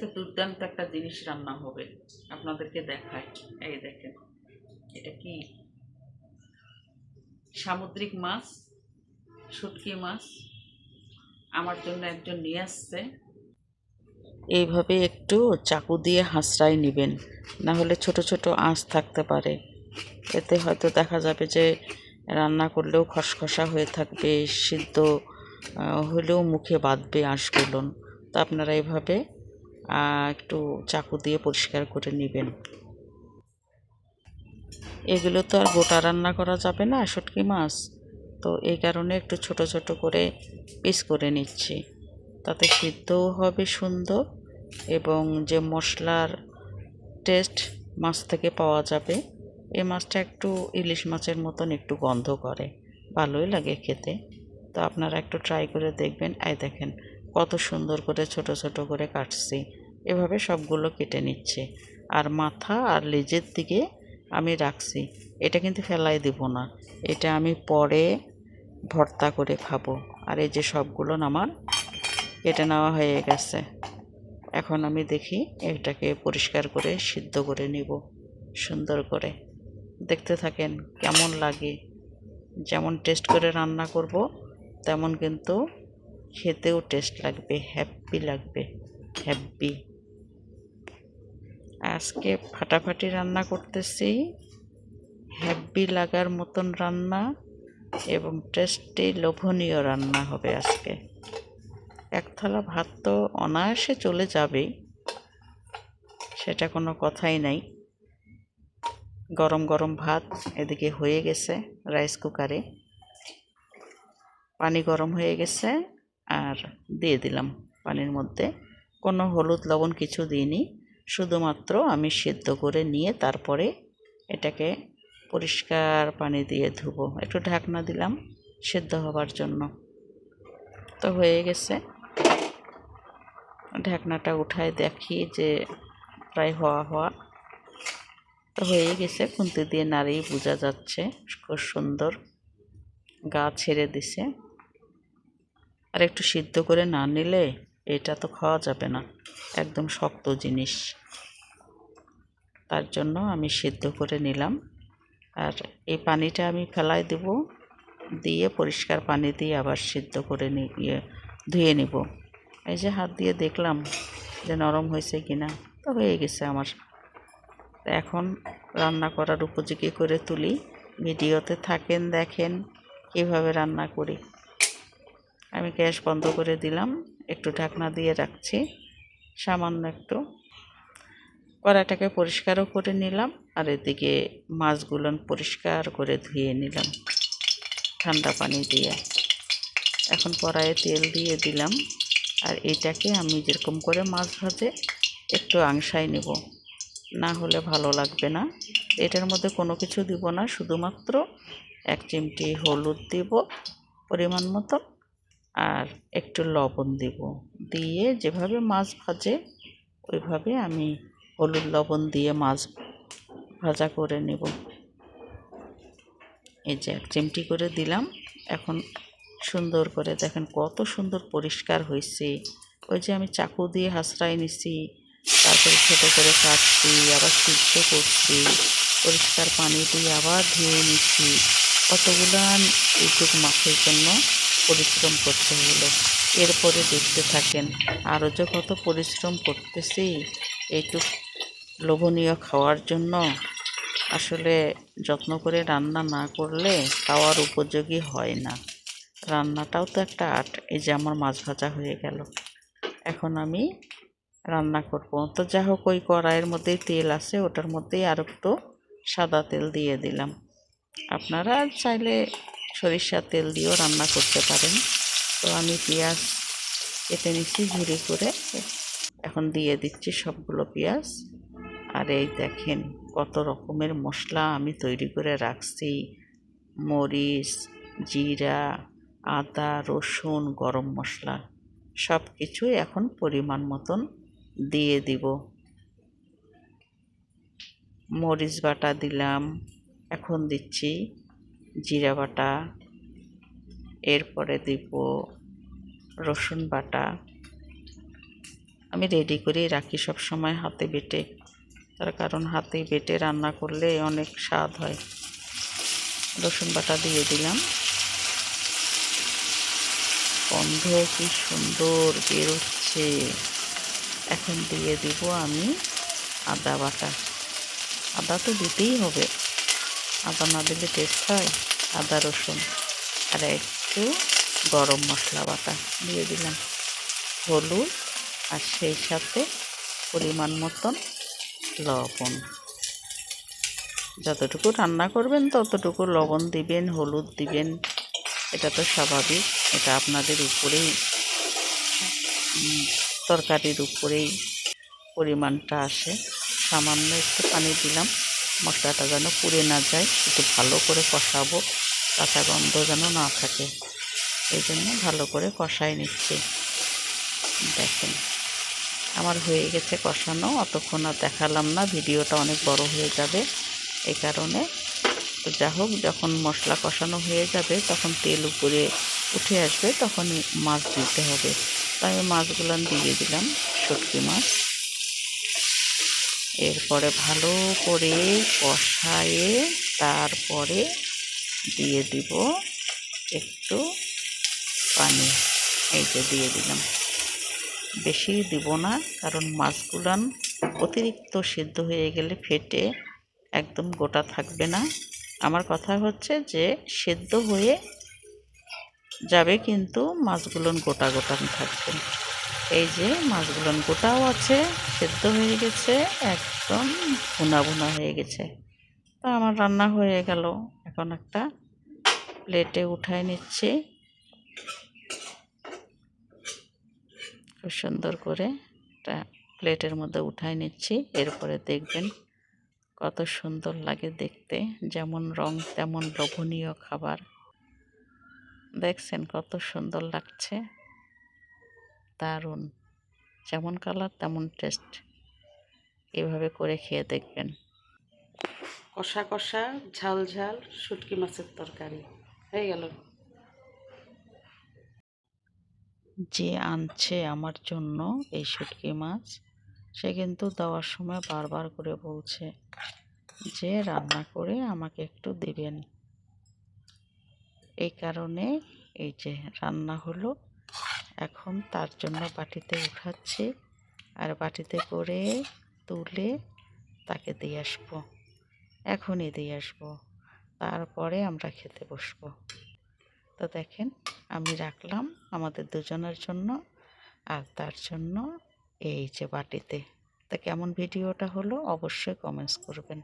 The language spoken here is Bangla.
আজকে দুর্দান্ত একটা জিনিস রান্না হবে, আপনাদেরকে দেখায়। এই দেখেন, এটা কি সামুদ্রিক মাছ, শুটকি মাছ আমার জন্য একজন নিয়ে আসছে। এইভাবে একটু চাকু দিয়ে হাঁচড়াই নেবেন, না হলে ছোট ছোট আঁশ থাকতে পারে। এতে হয়তো দেখা যাবে যে রান্না করলেও খসখসা হয়ে থাকবে, সিদ্ধ হলেও মুখে বাঁধবে আঁশগুলো। তো আপনারা এভাবে একটু চাকু দিয়ে পরিষ্কার করে নেবেন। এগুলো তো আর গোটা রান্না করা যাবে না, শুটকি মাছ, তো এই কারণে একটু ছোট ছোট করে পিস করে নিচ্ছি, তাতে সিদ্ধও হবে সুন্দর এবং যে মশলার টেস্ট মাছ থেকে পাওয়া যাবে। এই মাছটা একটু ইলিশ মাছের মতন একটু গন্ধ করে, ভালোই লাগে খেতে। তো আপনারা একটু ট্রাই করে দেখবেন। এই দেখেন কত সুন্দর করে ছোট ছোট করে কাটছি, এভাবে সবগুলো কেটে নিচ্ছে। আর মাথা আর লেজের দিকে আমি রাখছি, এটা কিন্তু ফেলাই দেব না, এটা আমি পরে ভর্তা করে খাবো। আর এই যে সবগুলো আমার কেটে নেওয়া হয়ে গেছে, এখন আমি দেখি এটাকে পরিষ্কার করে সিদ্ধ করে নিব সুন্দর করে। দেখতে থাকেন কেমন লাগে। যেমন টেস্ট করে রান্না করব তেমন কিন্তু খেতেও টেস্ট লাগবে, হ্যাপি লাগবে, হ্যাপি। আজকে ফাটাফাটি রান্না করতেছি, হ্যাপি লাগার মতন রান্না এবং টেস্টি লোভনীয় রান্না হবে আজকে। এক থালা ভাত তো অনায়াসে চলে যাবেই, সেটা কোনো কথাই নাই। গরম গরম ভাত এদিকে হয়ে গেছে রাইস কুকারে, পানি গরম হয়ে গেছে আর দিয়ে দিলাম পানির মধ্যে। কোনো হলুদ লবণ কিছু দিইনি, শুধুমাত্র আমি সিদ্ধ করে নিয়ে তারপরে এটাকে পরিষ্কার পানি দিয়ে ধুবো। একটু ঢাকনা দিলাম সিদ্ধ হবার জন্য। তো হয়ে গেছে, ঢাকনাটা উঠায় দেখি যে প্রায় হওয়া হওয়া। তো হয়ে গেছে, খুন্তি দিয়ে নাড়িয়ে বোঝা যাচ্ছে খুব সুন্দর গা ছেড়ে দিছে। আর একটু সিদ্ধ করে না নিলে এটা তো খাওয়া যাবে না, একদম শক্ত জিনিস। তার জন্য আমি সিদ্ধ করে নিলাম। আর এই পানিটা আমি ফেলাই দেব, দিয়ে পরিষ্কার পানি দিয়ে আবার সিদ্ধ করে ধুয়ে নিব। এই যে হাত দিয়ে দেখলাম যে নরম হয়েছে কিনা, তো হয়ে গেছে আমার। এখন রান্না করার উপযোগী করে তুলি। ভিডিওতে থাকেন, দেখেন কীভাবে রান্না করি। আমি গ্যাস বন্ধ করে দিলাম, একটু ঢাকনা দিয়ে রাখছি সামান্য একটু। কড়াইটাকে পরিষ্কারও করে নিলাম আর এদিকে মাছগুলো পরিষ্কার করে ধুয়ে নিলাম ঠান্ডা পানি দিয়ে। এখন কড়াইয়ে তেল দিয়ে দিলাম আর এটাকে আমি যেরকম করে মাছ ভাজে একটু আংশাই নেব, না হলে ভালো লাগবে না। এটার মধ্যে কোনো কিছু দিব না, শুধুমাত্র 1 চিমটি হলুদ দিব পরিমাণ মতো, আর একটু লবণ দিব। দিয়ে যেভাবে মাছ ভাজে ওইভাবে আমি হলুদ লবণ দিয়ে মাছ ভাজা করে নেব। এই যে 1 চিমটি করে দিলাম। এখন সুন্দর করে দেখেন কত সুন্দর পরিষ্কার হয়েছে। ওই যে আমি চাকু দিয়ে হাঁচড়াই নিছি, তারপরে ছোটো করে কাটছি, আবার সিদ্ধ করছি, পরিষ্কার পানি দিয়ে আবার ধুয়ে নিচ্ছি। কতগুলান এইটুকু মাছের জন্য পরিশ্রম করতে হলো। এরপরে দেখতে থাকেন আরও যে কত পরিশ্রম করতেছি এইটুক লোভনীয় খাওয়ার জন্য। আসলে যত্ন করে রান্না না করলে খাওয়ার উপযোগী হয় না। রান্নাটাও তো একটা আর্ট। এই যে আমার মাছ ভাজা হয়ে গেল, এখন আমি রান্না করব। তো যা হোক, ওই কড়াইয়ের মধ্যেই তেল আছে, ওটার মধ্যেই আর একটু সাদা তেল দিয়ে দিলাম। আপনারা চাইলে সরিষার তেল দিয়েও রান্না করতে পারেন। তো আমি পেঁয়াজ কেটে নিচ্ছি ঝুরি করে, এখন দিয়ে দিচ্ছি সবগুলো পেঁয়াজ। আর এই দেখেন কত রকমের মশলা আমি তৈরি করে রাখছি, মরিচ, জিরা, আদা, রসুন, গরম মশলা সব কিছুই এখন পরিমাণ মতন দিয়ে দিব। মরিচ বাটা দিলাম, এখন দিচ্ছি জিরা বাটা, এরপরে দিব রসুন বাটা, আমি রেডি করেই রাখি সব সময় হাতে বেটে, তার কারণ হাতে বেটে রান্না করলে অনেক স্বাদ হয়। রসুন বাটা দিয়ে দিলাম, গন্ধ কি সুন্দর বেরোচ্ছে। এখন দিয়ে দিব আমি আদা বাটা। আদা তো দিতেই হবে, আদা না দিলে টেস্ট হয়। আদা রসুন আর একটু গরম মশলা বাটা দিয়ে দিলাম, হলুদ, আর সেই সাথে পরিমাণ মতন লবণ। যতটুকু রান্না করবেন ততটুকু লবণ দিবেন, হলুদ দিবেন, এটা তো স্বাভাবিক। এটা আপনাদের উপরেই, তরকারির উপরেই পরিমাণটা আসে। সামান্য একটু পানি দিলাম, মশলাটা যেন পুড়ে না যায়, একটু ভালো করে কষাবো, কাঁচা গন্ধ যেন না থাকে। এই জন্য ভালো করে কষাই নিচ্ছি। দেখেন আমার হয়ে গেছে কষানো, অতক্ষণ আর দেখালাম না, ভিডিওটা অনেক বড় হয়ে যাবে এই কারণে। তো যা হোক, যখন মশলা কষানো হয়ে যাবে তখন তেল উপরে উঠে আসবে, তখনই মাছ দিতে হবে। তো আমি মাছগুলো দিয়ে দিলাম, শুটকি মাছ। এরপরে ভালো করে কষায়ে তারপরে দিয়ে দিব একটু পানি। এই যে দিয়ে দিলাম, বেশি দিব না, কারণ মাছগুলান অতিরিক্ত সিদ্ধ হয়ে গেলে ফেটে একদম গোটা থাকবে না। আমার কথা হচ্ছে যে সেদ্ধ হয়ে যাবে কিন্তু মাছগুলোন গোটা গোটা থাকবে। এই যে মাছগুলোন গোটাও আছে, সেদ্ধ হয়ে গেছে, একদম ভুনা ভুনা হয়ে গেছে। তো আমার রান্না হয়ে গেল। এখন একটা প্লেটে উঠায় নিচ্ছি, খুব সুন্দর করে একটা প্লেটের মধ্যে উঠায় নিচ্ছি। এরপরে দেখবেন কত সুন্দর লাগে দেখতে, যেমন রং তেমন লোভনীয় খাবার। দেখছেন কত সুন্দর লাগছে, দারুণ, যেমন কালার তেমন টেস্ট। এভাবে করে খেয়ে দেখবেন। কষা কষা ঝাল ঝাল শুটকি মাছের তরকারি হয়ে গেল। যে আনছে আমার জন্য এই শুটকি মাছ, সে কিন্তু দেওয়ার সময় বারবার করে বলছে যে রান্না করে আমাকে একটু দিবেন। এই কারণে এই যে রান্না হলো, এখন তার জন্য বাটিতে উঠাচ্ছি, আর বাটিতে করে তুলে তাকে দিয়ে আসবো, এখনই দিয়ে আসবো, তারপরে আমরা খেতে বসবো। তো দেখেন আমি রাখলাম আমাদের দুজনের জন্য, আর তার জন্য এই যে বাটিতে। তা কেমন ভিডিওটা হলো অবশ্যই কমেন্টস করবেন।